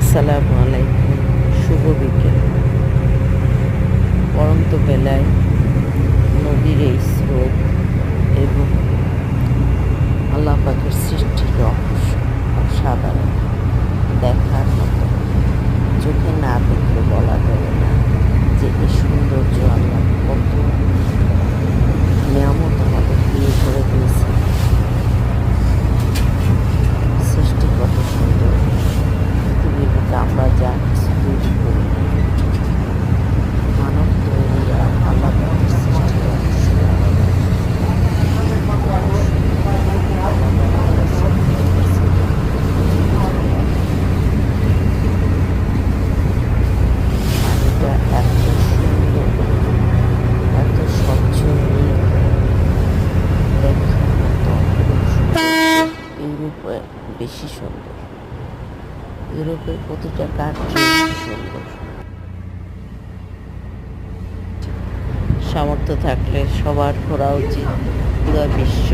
আসসালামু আলাইকুম। শুভ বিকেল। পড়ন্ত বেলায় নদীর এই স্রোত এবং আল্লাহ পাকের সৃষ্টির রহস্য অসাধারণ, দেখার মতো। চোখে না দেখলে বলা যাবে না যে এই সৌন্দর্য আল্লাহ কত নিয়ামত আমাদের দিয়ে করে দিয়েছে। সৃষ্টি কত সুন্দর। পৃথিবীর বুকে আমরা যা কিছু তৈরি করি, মানব তৈরি আর আল্লাহ পাকের সৃষ্টির রহস্য পানিটা এত সুন্দর, এত স্বচ্ছ নীল, দেখার মতো ইউরোপে বেশি সুন্দর। ইউরোপের প্রতিটা কান্ট্রি সুন্দর। সামর্থ্য থাকলে সবার ঘোরা উচিত পুরো বিশ্ব।